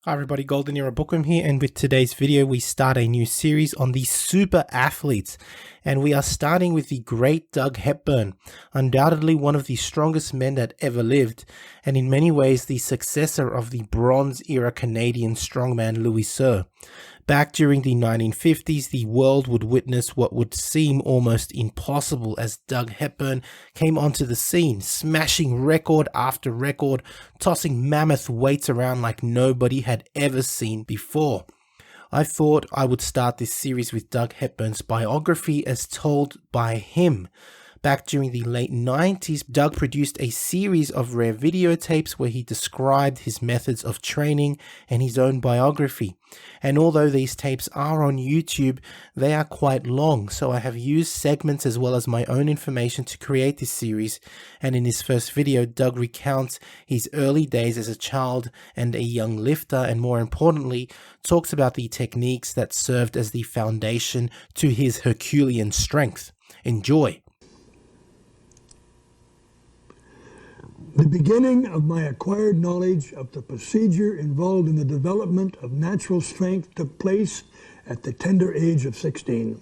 Hi everybody, Golden Era Bookworm here, and with today's video we start a new series on the super athletes, and we are starting with the great Doug Hepburn, undoubtedly one of the strongest men that ever lived, and in many ways the successor of the Bronze Era Canadian strongman Louis Cyr. Back during the 1950s, the world would witness what would seem almost impossible as Doug Hepburn came onto the scene, smashing record after record, tossing mammoth weights around like nobody had ever seen before. I thought I would start this series with Doug Hepburn's biography as told by him. Back during the late 90s, Doug produced a series of rare videotapes where he described his methods of training and his own biography. And although these tapes are on YouTube, they are quite long, so I have used segments as well as my own information to create this series. And in this first video, Doug recounts his early days as a child and a young lifter, and more importantly, talks about the techniques that served as the foundation to his Herculean strength. Enjoy! The beginning of my acquired knowledge of the procedure involved in the development of natural strength took place at the tender age of 16.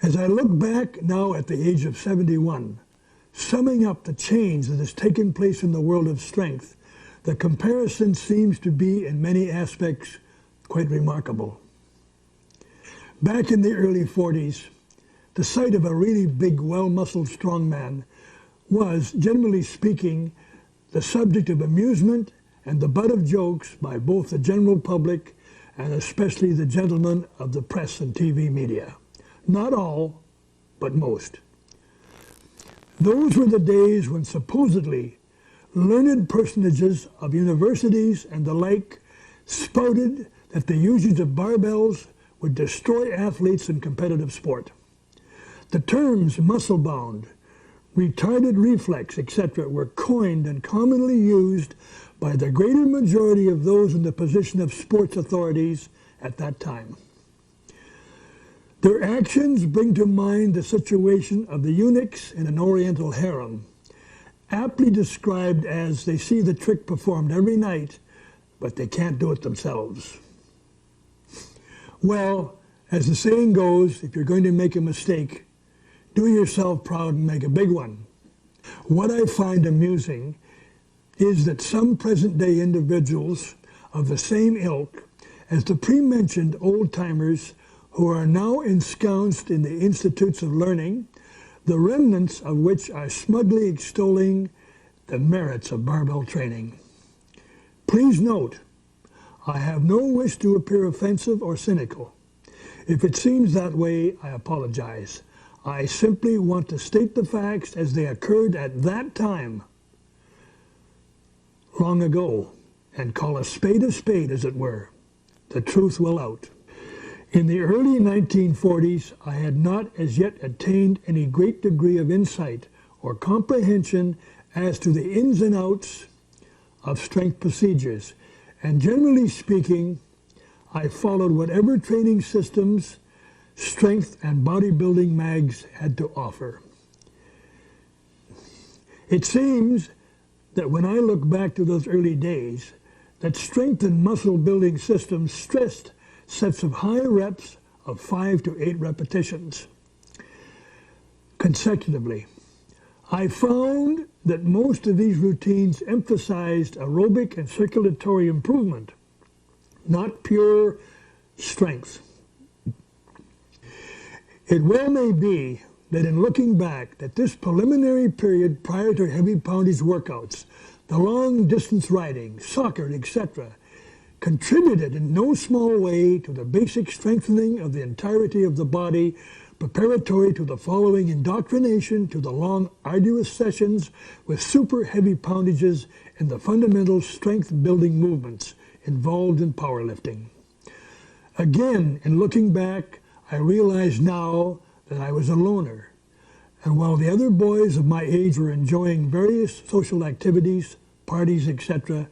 As I look back now at the age of 71, summing up the change that has taken place in the world of strength, the comparison seems to be in many aspects quite remarkable. Back in the early 40s, the sight of a really big, well-muscled strong man was, generally speaking, the subject of amusement and the butt of jokes by both the general public and especially the gentlemen of the press and TV media. Not all, but most. Those were the days when supposedly learned personages of universities and the like spouted that the usage of barbells would destroy athletes in competitive sport. The terms muscle-bound, retarded reflex, etc. were coined and commonly used by the greater majority of those in the position of sports authorities at that time. Their actions bring to mind the situation of the eunuchs in an oriental harem, aptly described as they see the trick performed every night, but they can't do it themselves. Well, as the saying goes, if you're going to make a mistake, do yourself proud and make a big one. What I find amusing is that some present-day individuals of the same ilk as the pre-mentioned old-timers who are now ensconced in the institutes of learning, the remnants of which are smugly extolling the merits of barbell training. Please note, I have no wish to appear offensive or cynical. If it seems that way, I apologize. I simply want to state the facts as they occurred at that time, long ago, and call a spade, as it were. The truth will out. In the early 1940s, I had not as yet attained any great degree of insight or comprehension as to the ins and outs of strength procedures, and generally speaking, I followed whatever training systems strength and bodybuilding mags had to offer. It seems that when I look back to those early days, that strength and muscle building systems stressed sets of high reps of 5 to 8 repetitions consecutively. I found that most of these routines emphasized aerobic and circulatory improvement, not pure strength. It well may be that in looking back, that this preliminary period prior to heavy poundage workouts, the long distance riding, soccer, etc., contributed in no small way to the basic strengthening of the entirety of the body, preparatory to the following indoctrination to the long, arduous sessions with super heavy poundages in the fundamental strength-building movements involved in powerlifting. Again, in looking back, I realize now that I was a loner, and while the other boys of my age were enjoying various social activities, parties, etc.,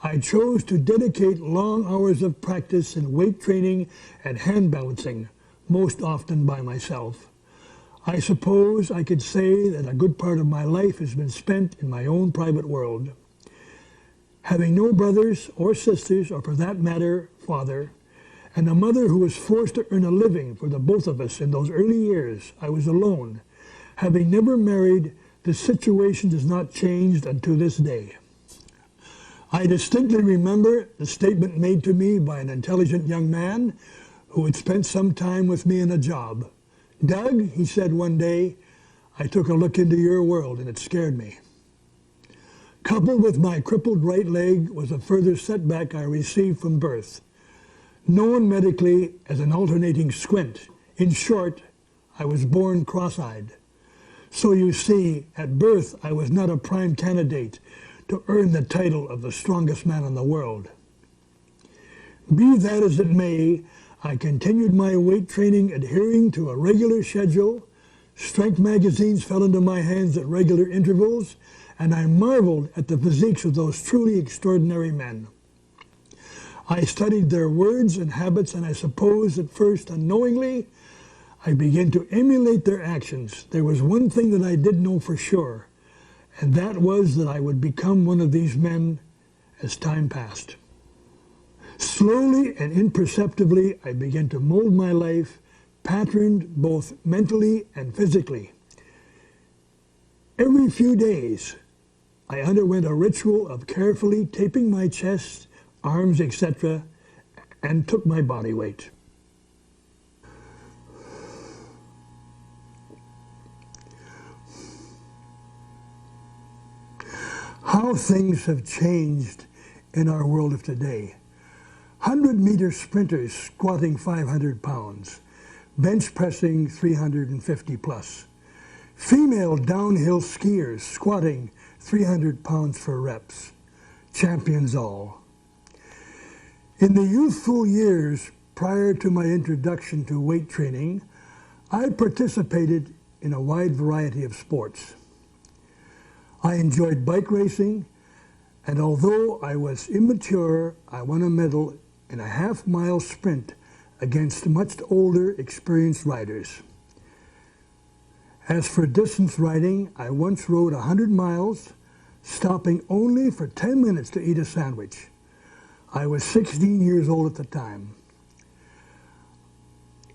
I chose to dedicate long hours of practice in weight training and hand balancing, most often by myself. I suppose I could say that a good part of my life has been spent in my own private world. Having no brothers or sisters, or for that matter, father, and a mother who was forced to earn a living for the both of us in those early years, I was alone. Having never married, the situation has not changed until this day. I distinctly remember the statement made to me by an intelligent young man who had spent some time with me in a job. "Doug," he said one day, "I took a look into your world and it scared me." Coupled with my crippled right leg was a further setback I received from birth, known medically as an alternating squint. In short, I was born cross-eyed. So you see, at birth I was not a prime candidate to earn the title of the strongest man in the world. Be that as it may, I continued my weight training adhering to a regular schedule. Strength magazines fell into my hands at regular intervals, and I marveled at the physiques of those truly extraordinary men. I studied their words and habits, and I suppose at first, unknowingly, I began to emulate their actions. There was one thing that I did know for sure, and that was that I would become one of these men as time passed. Slowly and imperceptibly, I began to mold my life, patterned both mentally and physically. Every few days, I underwent a ritual of carefully taping my chest, arms, etc., and took my body weight. How things have changed in our world of today. 100-meter sprinters squatting 500 pounds, bench pressing 350 plus. Female downhill skiers squatting 300 pounds for reps. Champions all. In the youthful years prior to my introduction to weight training, I participated in a wide variety of sports. I enjoyed bike racing, and although I was immature, I won a medal in a half-mile sprint against much older, experienced riders. As for distance riding, I once rode 100 miles, stopping only for 10 minutes to eat a sandwich. I was 16 years old at the time.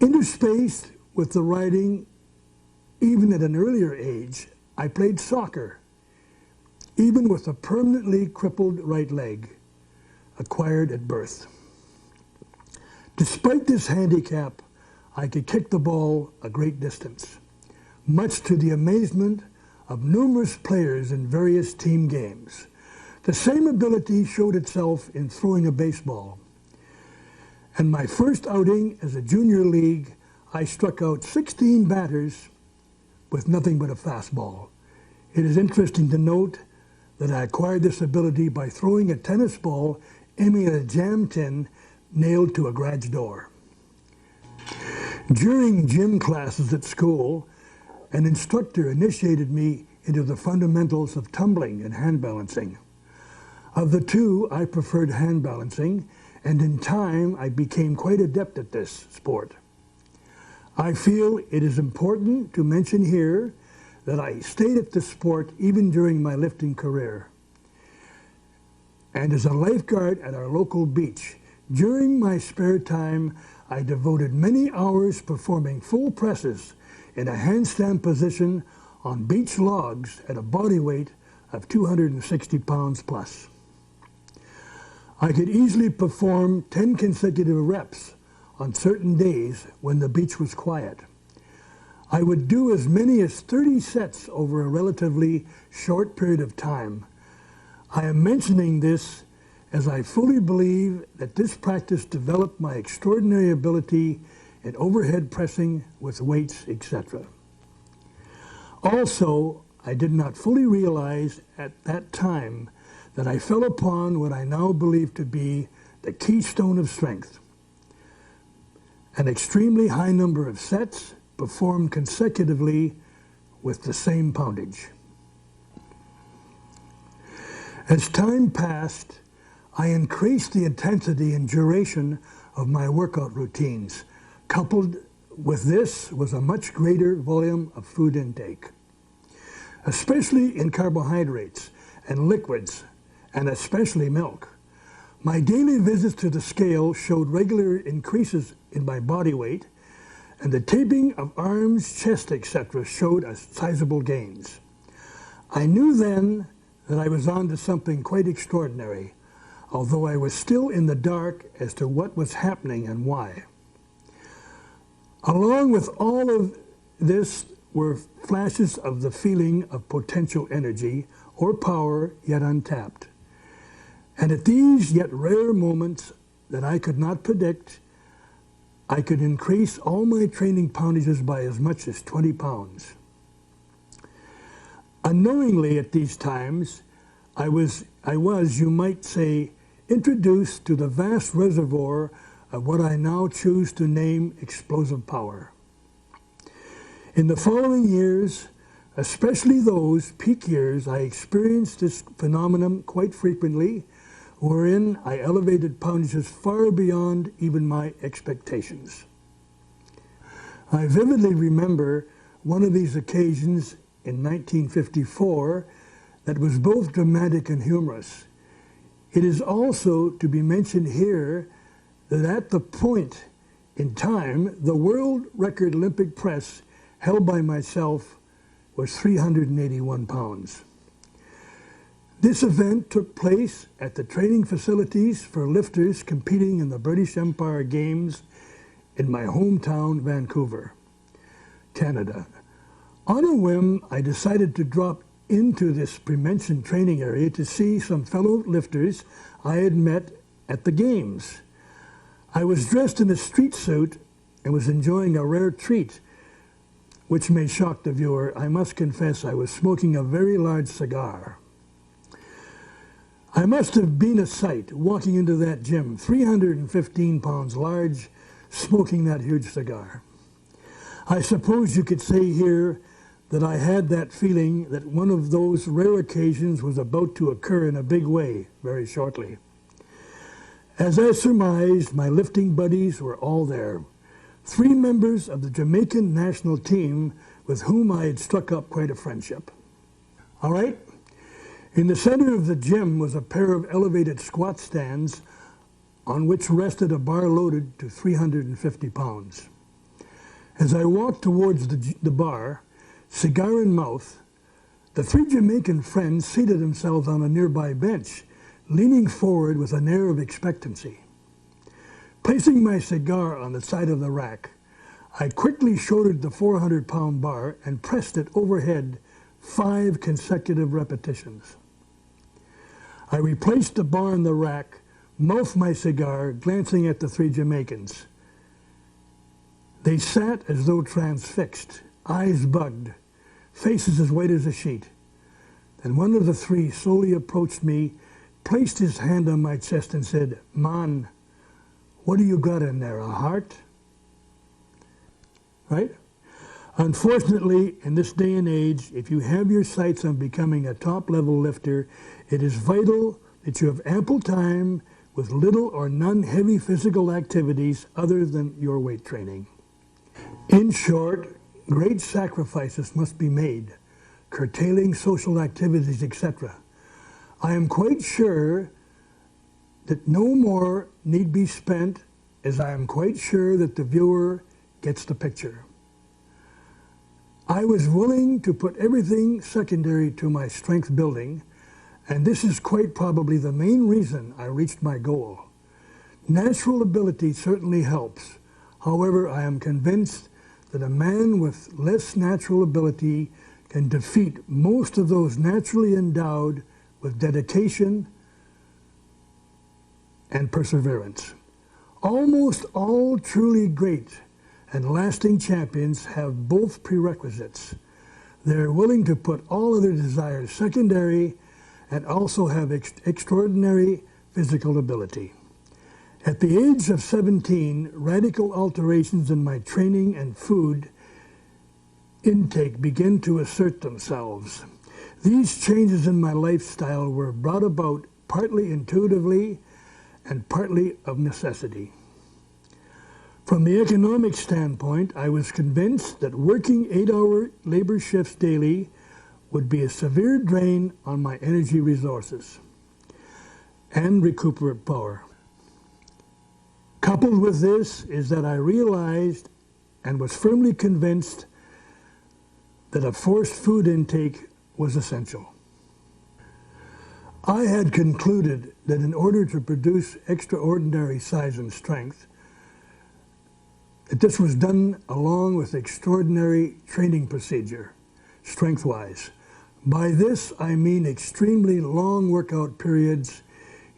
Interspaced with the riding, even at an earlier age, I played soccer, even with a permanently crippled right leg, acquired at birth. Despite this handicap, I could kick the ball a great distance, much to the amazement of numerous players in various team games. The same ability showed itself in throwing a baseball. In my first outing as a junior league, I struck out 16 batters with nothing but a fastball. It is interesting to note that I acquired this ability by throwing a tennis ball aiming at a jam tin nailed to a garage door. During gym classes at school, an instructor initiated me into the fundamentals of tumbling and hand balancing. Of the two, I preferred hand balancing, and in time I became quite adept at this sport. I feel it is important to mention here that I stayed at the sport even during my lifting career. And as a lifeguard at our local beach, during my spare time, I devoted many hours performing full presses in a handstand position on beach logs at a body weight of 260 pounds plus. I could easily perform 10 consecutive reps on certain days when the beach was quiet. I would do as many as 30 sets over a relatively short period of time. I am mentioning this as I fully believe that this practice developed my extraordinary ability in overhead pressing with weights, etc. Also, I did not fully realize at that time that I fell upon what I now believe to be the keystone of strength. An extremely high number of sets performed consecutively with the same poundage. As time passed, I increased the intensity and duration of my workout routines. Coupled with this was a much greater volume of food intake, especially in carbohydrates and liquids, and especially milk. My daily visits to the scale showed regular increases in my body weight, and the taping of arms, chest, etc. showed sizable gains. I knew then that I was on to something quite extraordinary, although I was still in the dark as to what was happening and why. Along with all of this were flashes of the feeling of potential energy or power yet untapped. And at these yet rare moments that I could not predict, I could increase all my training poundages by as much as 20 pounds. Unknowingly at these times, I was, you might say, introduced to the vast reservoir of what I now choose to name explosive power. In the following years, especially those peak years, I experienced this phenomenon quite frequently, wherein I elevated poundages far beyond even my expectations. I vividly remember one of these occasions in 1954 that was both dramatic and humorous. It is also to be mentioned here that at the point in time, the world record Olympic press held by myself was 381 pounds. This event took place at the training facilities for lifters competing in the British Empire Games in my hometown, Vancouver, Canada. On a whim, I decided to drop into this pre-mentioned training area to see some fellow lifters I had met at the Games. I was dressed in a street suit and was enjoying a rare treat, which may shock the viewer. I must confess I was smoking a very large cigar. I must have been a sight walking into that gym, 315 pounds large, smoking that huge cigar. I suppose you could say here that I had that feeling that one of those rare occasions was about to occur in a big way very shortly. As I surmised, my lifting buddies were all there. 3 members of the Jamaican national team with whom I had struck up quite a friendship. All right? In the center of the gym was a pair of elevated squat stands on which rested a bar loaded to 350 pounds. As I walked towards the bar, cigar in mouth, the 3 Jamaican friends seated themselves on a nearby bench, leaning forward with an air of expectancy. Placing my cigar on the side of the rack, I quickly shouldered the 400-pound bar and pressed it overhead 5 consecutive repetitions. I replaced the bar in the rack, mouthed my cigar, glancing at the 3 Jamaicans. They sat as though transfixed, eyes bugged, faces as white as a sheet. Then one of the 3 slowly approached me, placed his hand on my chest and said, "Man, what do you got in there, a heart?" Right? Unfortunately, in this day and age, if you have your sights on becoming a top-level lifter, it is vital that you have ample time with little or none heavy physical activities other than your weight training. In short, great sacrifices must be made, curtailing social activities, etc. I am quite sure that no more need be spent, as I am quite sure that the viewer gets the picture. I was willing to put everything secondary to my strength building, and this is quite probably the main reason I reached my goal. Natural ability certainly helps. However, I am convinced that a man with less natural ability can defeat most of those naturally endowed with dedication and perseverance. Almost all truly great and lasting champions have both prerequisites. They're willing to put all other desires secondary and also have extraordinary physical ability. At the age of 17, radical alterations in my training and food intake began to assert themselves. These changes in my lifestyle were brought about partly intuitively and partly of necessity. From the economic standpoint, I was convinced that working 8-hour labor shifts daily would be a severe drain on my energy resources. and recuperative power. Coupled with this is that I realized and was firmly convinced that a forced food intake was essential. I had concluded that in order to produce extraordinary size and strength, that this was done along with extraordinary training procedure, strength-wise. By this, I mean extremely long workout periods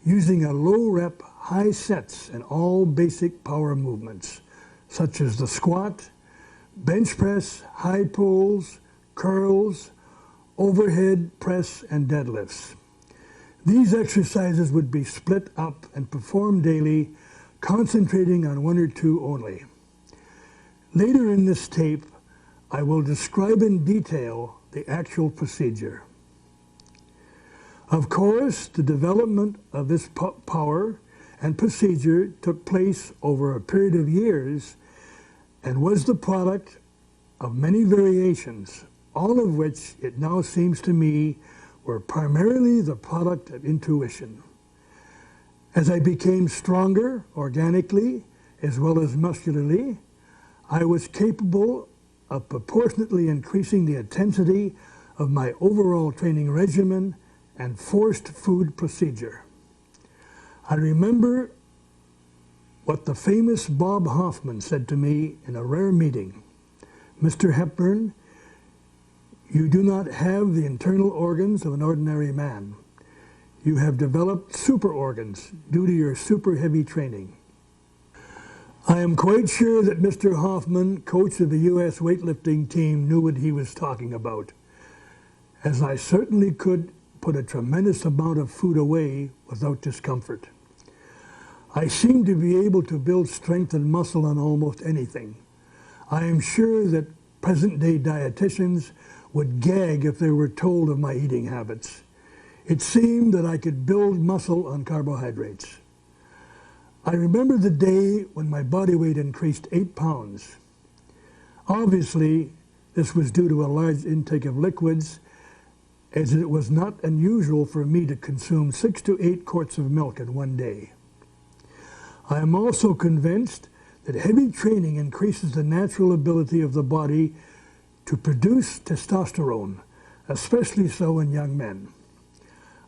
using a low-rep, high sets in all basic power movements, such as the squat, bench press, high pulls, curls, overhead press, and deadlifts. These exercises would be split up and performed daily, concentrating on one or two only. Later in this tape, I will describe in detail the actual procedure. Of course, the development of this power and procedure took place over a period of years and was the product of many variations, all of which it now seems to me were primarily the product of intuition. As I became stronger organically as well as muscularly, I was capable of proportionately increasing the intensity of my overall training regimen and forced food procedure. I remember what the famous Bob Hoffman said to me in a rare meeting. "Mr. Hepburn, you do not have the internal organs of an ordinary man. You have developed super organs due to your super heavy training." I am quite sure that Mr. Hoffman, coach of the U.S. weightlifting team, knew what he was talking about, as I certainly could put a tremendous amount of food away without discomfort. I seem to be able to build strength and muscle on almost anything. I am sure that present-day dietitians would gag if they were told of my eating habits. It seemed that I could build muscle on carbohydrates. I remember the day when my body weight increased 8 pounds. Obviously, this was due to a large intake of liquids, as it was not unusual for me to consume 6 to 8 quarts of milk in one day. I am also convinced that heavy training increases the natural ability of the body to produce testosterone, especially so in young men.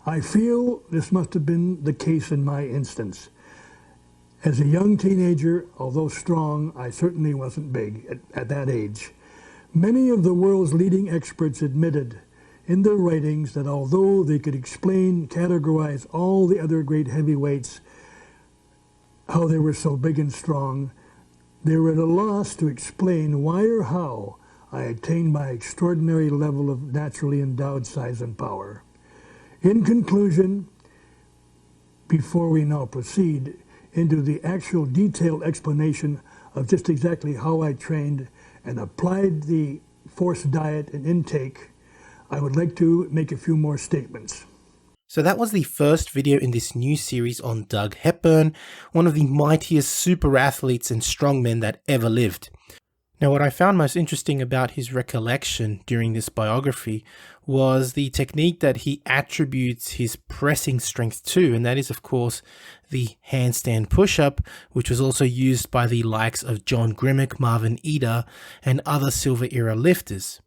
I feel this must have been the case in my instance. As a young teenager, although strong, I certainly wasn't big at that age. Many of the world's leading experts admitted in their writings that although they could explain, categorize all the other great heavyweights, how they were so big and strong, they were at a loss to explain why or how I attained my extraordinary level of naturally endowed size and power. In conclusion, before we now proceed into the actual detailed explanation of just exactly how I trained and applied the forced diet and intake, I would like to make a few more statements. So that was the first video in this new series on Doug Hepburn, one of the mightiest super athletes and strongmen that ever lived. Now, what I found most interesting about his recollection during this biography was the technique that he attributes his pressing strength to, and that is, of course, the handstand push-up, which was also used by the likes of John Grimmick, Marvin Eder, and other Silver-era lifters.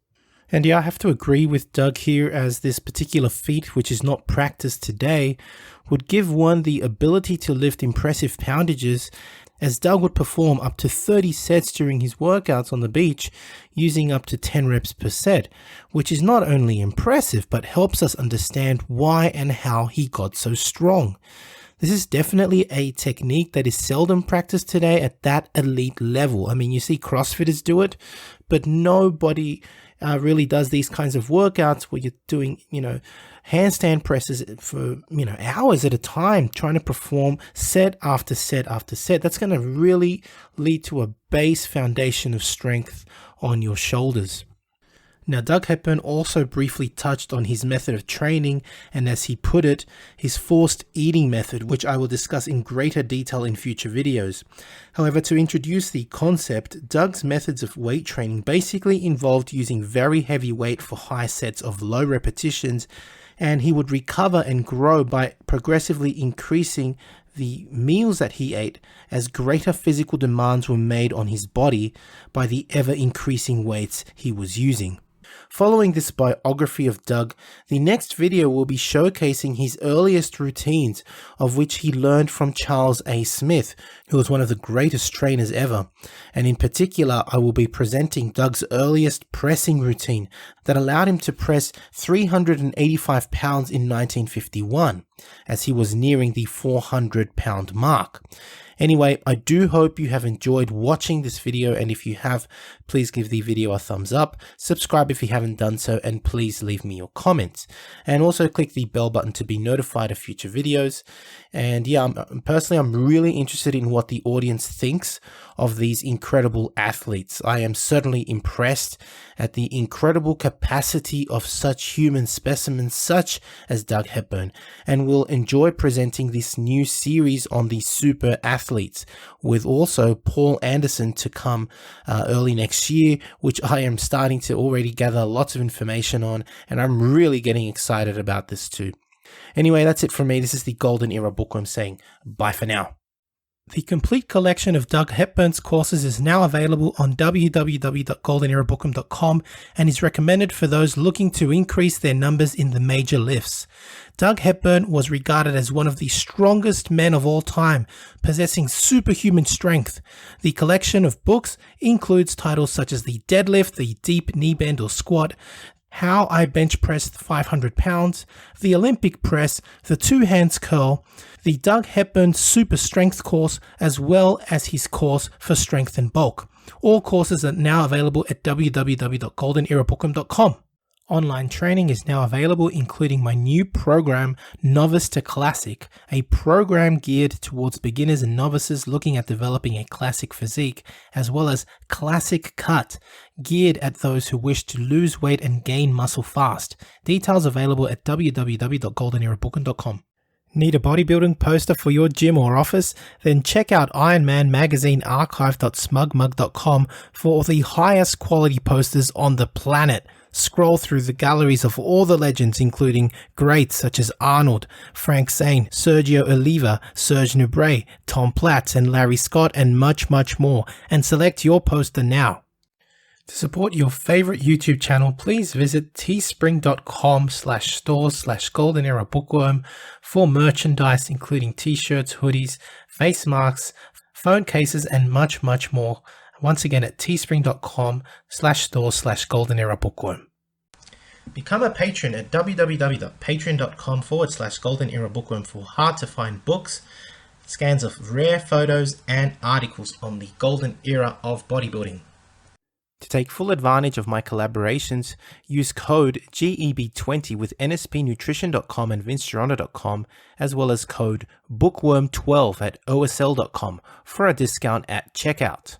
And yeah, I have to agree with Doug here, as this particular feat, which is not practiced today, would give one the ability to lift impressive poundages, as Doug would perform up to 30 sets during his workouts on the beach using up to 10 reps per set, which is not only impressive but helps us understand why and how he got so strong. This is definitely a technique that is seldom practiced today at that elite level. I mean, you see CrossFitters do it, but nobody really does these kinds of workouts where you're doing, handstand presses for, hours at a time, trying to perform set after set after set. That's going to really lead to a base foundation of strength on your shoulders. Now, Doug Hepburn also briefly touched on his method of training, and as he put it, his forced eating method, which I will discuss in greater detail in future videos. However, to introduce the concept, Doug's methods of weight training basically involved using very heavy weight for high sets of low repetitions and he would recover and grow by progressively increasing the meals that he ate as greater physical demands were made on his body by the ever-increasing weights he was using. Following this biography of Doug, the next video will be showcasing his earliest routines, of which he learned from Charles A. Smith, who was one of the greatest trainers ever. And in particular, I will be presenting Doug's earliest pressing routine that allowed him to press 385 pounds in 1951, as he was nearing the 400-pound mark. Anyway, I do hope you have enjoyed watching this video, and if you have, please give the video a thumbs up, subscribe if you haven't done so, and please leave me your comments. And also click the bell button to be notified of future videos. And yeah, personally, I'm really interested in what the audience thinks of these incredible athletes. I am certainly impressed at the incredible capacity of such human specimens such as Doug Hepburn, and will enjoy presenting this new series on the super athletes, with also Paul Anderson to come early next year, which I am starting to already gather lots of information on, and I'm really getting excited about this too. Anyway, that's it from me. This is the Golden Era Bookworm saying bye for now. The complete collection of Doug Hepburn's courses is now available on www.goldenerabookworm.com and is recommended for those looking to increase their numbers in the major lifts. Doug Hepburn was regarded as one of the strongest men of all time, possessing superhuman strength. The collection of books includes titles such as the deadlift, the deep knee bend or squat, how I bench pressed 500 pounds, the Olympic press, the two hands curl, the Doug Hepburn super strength course, as well as his course for strength and bulk. All courses are now available at www.goldenerabookworm.com. Online training is now available, including my new program, Novice to Classic, a program geared towards beginners and novices looking at developing a classic physique, as well as Classic Cut, geared at those who wish to lose weight and gain muscle fast. Details available at www.goldenerabookworm.com. Need a bodybuilding poster for your gym or office? Then check out Ironman Magazine archive.smugmug.com for the highest quality posters on the planet. Scroll through the galleries of all the legends, including greats such as Arnold, Frank Zane, Sergio Oliva, Serge Nubret, Tom Platz, and Larry Scott, and much, much more, and select your poster now. To support your favorite YouTube channel, please visit teespring.com/stores/goldenerabookworm for merchandise, including t-shirts, hoodies, face masks, phone cases, and much, much more. Once again at teespring.com/stores/goldenerabookworm. Become a patron at www.patreon.com/goldenerabookworm for hard to find books, scans of rare photos, and articles on the golden era of bodybuilding. To take full advantage of my collaborations, use code GEB20 with nspnutrition.com and vincegeronda.com, as well as code bookworm12 at osl.com for a discount at checkout.